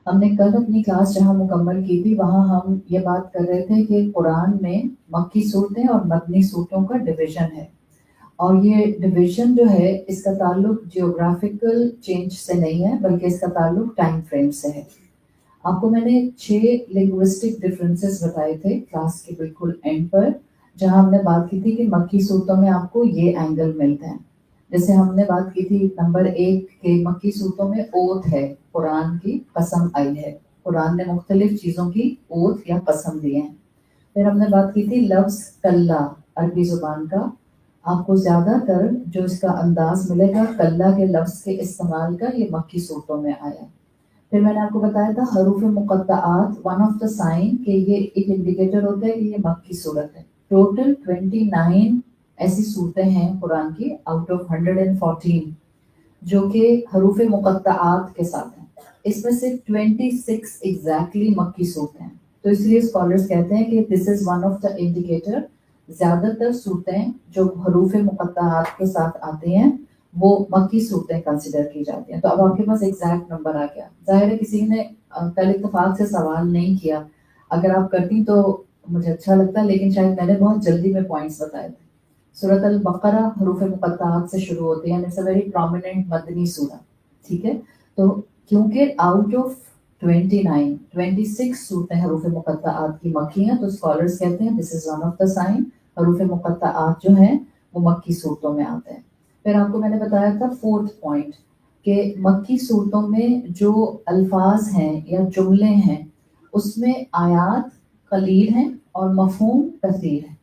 ہم نے کل اپنی کلاس جہاں مکمل کی تھی وہاں ہم یہ بات کر رہے تھے کہ قرآن میں مکی صورتیں اور مدنی صورتوں کا ڈویژن ہے، اور یہ ڈویژن جو ہے اس کا تعلق جیوگرافیکل چینج سے نہیں ہے بلکہ اس کا تعلق ٹائم فریم سے ہے۔ آپ کو میں نے 6 لنگوسٹک بتائے تھے کلاس کے بالکل اینڈ پر، جہاں ہم نے بات کی تھی کہ مکی صورتوں میں آپ کو یہ اینگل ملتے ہیں۔ جیسے ہم نے بات کی تھی نمبر 1 کہ مکی صورتوں میں اوتھ ہے، قرآن کی قسم آئی ہے، قرآن نے مختلف چیزوں کی اوتھ یا قسم دیے ہیں۔ پھر ہم نے بات کی تھی لفظ کلّا عربی زبان کا، آپ کو زیادہ تر جو اس کا انداز ملے گا کلّا کے لفظ کے استعمال کا، یہ مکی صورتوں میں آیا۔ پھر میں نے آپ کو بتایا تھا حروف مقطعات ون آف دا سائن کہ یہ ایک انڈیکیٹر ہوتا ہے کہ یہ مکی صورت ہے۔ ٹوٹل 29 ایسی صورتیں ہیں قرآن کی آؤٹ آف 114 جو کہ حروف مقطعات کے ساتھ ہیں، اس میں سے 26 ایگزیکٹلی مکی صورتیں ہیں۔ تو اس لیے اسکالرس کہتے ہیں کہ this is one of the indicator, زیادہ تر صورتیں جو حروف مقطعات کے ساتھ آتی ہیں وہ مکی صورتیں کنسیڈر کی جاتی ہیں۔ تو اب آپ کے پاس ایگزیکٹ نمبر آ گیا۔ ظاہر ہے کسی نے کل اتفاق سے سوال نہیں کیا، اگر آپ کرتی تو مجھے اچھا لگتا، لیکن شاید میں نے بہت جلدی میں پوائنٹس بتائے تھے۔ سورۃ البقرہ حروف مقطعات سے شروع ہوتی ہے، اٹس اے ویری پرومیننٹ مدنی سورہ، ٹھیک ہے؟ تو کیونکہ آؤٹ آف 26 صورتیں حروف مقطعات کی مکی ہیں، تو اسکالرس کہتے ہیں this is one of the sign, حروف مقطعات جو ہیں وہ مکی صورتوں میں آتے ہیں۔ پھر آپ کو میں نے بتایا تھا 4تھ پوائنٹ کہ مکی صورتوں میں جو الفاظ ہیں یا جملے ہیں اس میں آیات قلیل ہیں اور مفہوم کثیر ہے،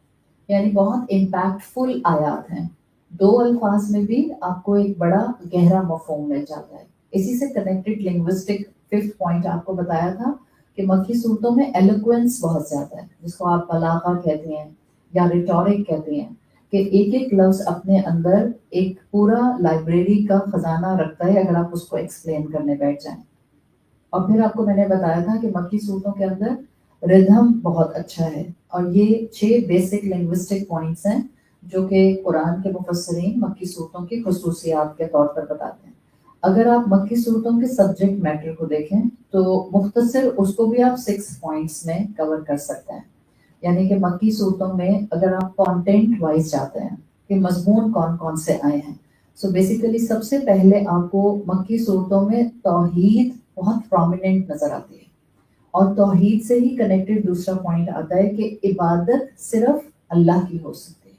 یعنی بہت امپیکٹ فل آیات ہیں، 2 الفاظ میں بھی آپ کو ایک بڑا گہرا مفہوم مل جاتا ہے۔ اسی سے کنیکٹڈ لنگوسٹک 5تھ پوائنٹ آپ کو بتایا تھا کہ مکی صورتوں میں ایلوکوینس بہت زیادہ ہے، جس کو آپ بلاغہ کہتے ہیں یا ریٹورک کہتے ہیں، کہ ایک ایک لفظ اپنے اندر ایک پورا لائبریری کا خزانہ رکھتا ہے اگر آپ اس کو ایکسپلین کرنے بیٹھ جائیں۔ اور پھر آپ کو میں نے بتایا تھا کہ مکی صورتوں کے اندر ردھم بہت اچھا ہے، اور یہ 6 بیسک لنگوسٹک پوائنٹس ہیں جو کہ قرآن کے مفسرین مکی صورتوں کی خصوصیات کے طور پر بتاتے ہیں۔ اگر آپ مکی صورتوں کے سبجیکٹ میٹر کو دیکھیں تو مختصر اس کو بھی آپ 6 پوائنٹس میں کور کر سکتے ہیں، یعنی کہ مکی صورتوں میں اگر آپ کانٹینٹ وائز جاتے ہیں کہ مضمون کون کون سے آئے ہیں، سو بیسیکلی سب سے پہلے آپ کو مکی صورتوں میں توحید بہت پرومیننٹ نظر آتی ہے، اور توحید سے ہی کنیکٹڈ دوسرا پوائنٹ آتا ہے کہ عبادت صرف اللہ کی ہو سکتی ہے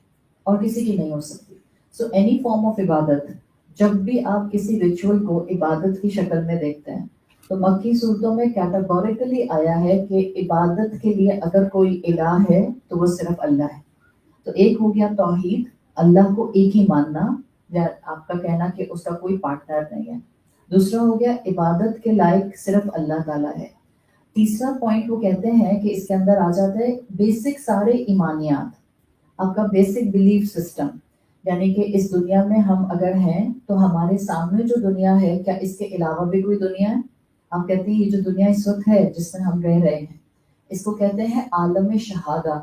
اور کسی کی نہیں ہو سکتی۔ سو اینی فارم آف عبادت، جب بھی آپ کسی ریچول کو عبادت کی شکل میں دیکھتے ہیں تو مکی صورتوں میں کیٹاگوریکلی آیا ہے کہ عبادت کے لیے اگر کوئی الہ ہے تو وہ صرف اللہ ہے۔ تو ایک ہو گیا توحید، اللہ کو ایک ہی ماننا، یا آپ کا کہنا کہ اس کا کوئی پارٹنر نہیں ہے۔ دوسرا ہو گیا عبادت کے لائق صرف اللہ تعالیٰ ہے۔ تیسرا پوائنٹ وہ کہتے ہیں کہ اس کے اندر آ جاتا ہے بیسک سارے ایمانیات، آپ کا بیسک بلیف سسٹم، یعنی کہ اس دنیا میں ہم اگر ہیں تو ہمارے سامنے جو دنیا ہے کیا اس کے علاوہ بھی کوئی دنیا ہے؟ آپ کہتے ہیں یہ جو دنیا اس وقت ہے جس میں ہم رہ رہے ہیں اس کو کہتے ہیں عالم شہادہ،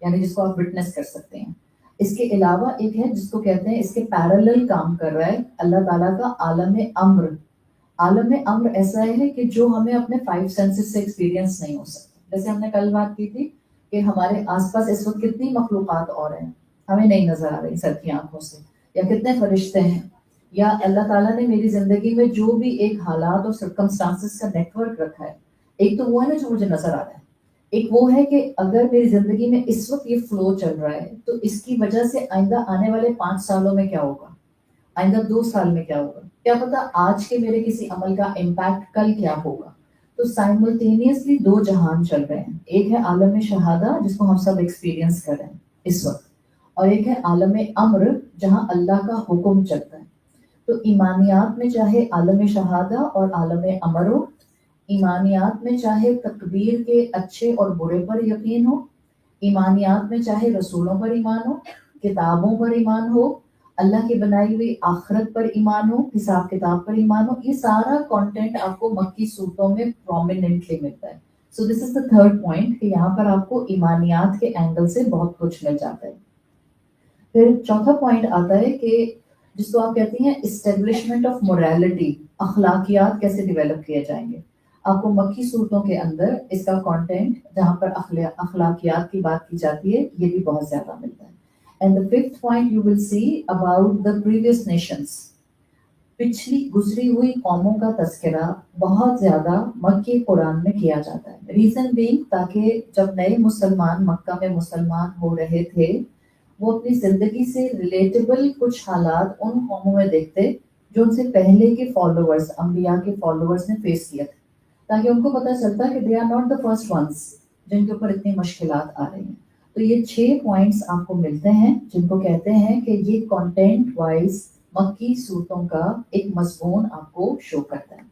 یعنی جس کو آپ وٹنس کر سکتے ہیں۔ اس کے علاوہ ایک ہے جس کو کہتے ہیں اس کے پیرالل کام کر رہا ہے اللہ تعالیٰ کا عالم امر۔ عالم امر ایسا ہے کہ جو ہمیں اپنے 5 سینسز سے ایکسپیرینس نہیں ہو سکتا۔ جیسے ہم نے کل بات کی تھی کہ ہمارے آس پاس اس وقت کتنی مخلوقات اور ہیں ہمیں نہیں نظر آ رہی سر کی آنکھوں سے، یا کتنے فرشتے ہیں، یا اللہ تعالیٰ نے میری زندگی میں جو بھی ایک حالات اور سرکمسٹانسز کا نیٹ ورک رکھا ہے، ایک تو وہ ہے نا جو مجھے نظر آ رہا ہے، ایک وہ ہے کہ اگر میری زندگی میں اس وقت یہ فلو چل رہا ہے تو اس کی وجہ سے آئندہ آنے والے 5 سالوں میں کیا ہوگا، آئندہ 2 سال میں کیا ہوگا، کیا پتا آج کے میرے کسی عمل کا امپیکٹ کل کیا ہوگا۔ تو سائملٹینیسلی 2 جہان چل رہے ہیں، ایک ہے عالم شہادہ جس کو ہم سب ایکسپیرینس کر رہے ہیں اس وقت، اور ایک ہے عالم امر جہاں اللہ کا حکم چلتا ہے۔ تو ایمانیات میں چاہے عالم شہادہ اور عالم امر ہو، ایمانیات میں چاہے تقدیر کے اچھے اور برے پر یقین ہو، ایمانیات میں چاہے رسولوں پر ایمان ہو، کتابوں پر ایمان ہو، اللہ کی بنائی ہوئی آخرت پر ایمان ہو، حساب کتاب پر ایمان ہو، یہ سارا کانٹینٹ آپ کو مکی صورتوں میں پرومیننٹلی ملتا ہے۔ سو دس از دا 3rd پوائنٹ کہ یہاں پر آپ کو ایمانیات کے اینگل سے بہت کچھ مل جاتا ہے۔ پھر چوتھا پوائنٹ آتا ہے کہ جس کو آپ کہتی ہیں اسٹیبلشمنٹ آف موریلٹی، اخلاقیات کیسے ڈیولپ کیے جائیں گے۔ آپ کو مکی صورتوں کے اندر اس کا کانٹینٹ جہاں پر اخلاقیات کی بات کی جاتی ہے یہ بھی بہت زیادہ ملتا ہے. And the fifth point you will see about the previous nations. پچھلی گزری ہوئی قوموں کا تذکرہ بہت زیادہ مکی قرآن میں کیا جاتا ہے. ریزن بینگ تاکہ جب نئے مسلمان مکہ میں مسلمان ہو رہے تھے وہ اپنی زندگی سے ریلیٹیبل کچھ حالات ان قوموں میں دیکھتے جو ان سے پہلے کے فالوورز انبیاء کے فالوورز نے فیس کیا تھا, تاکہ ان کو پتہ چلتا کہ they are not the first ones جن کے اوپر اتنی مشکلات آ رہی ہیں. تو یہ 6 پوائنٹس آپ کو ملتے ہیں جن کو کہتے ہیں کہ یہ کانٹینٹ وائز مکی صورتوں کا ایک مضمون آپ کو شو کرتا ہے.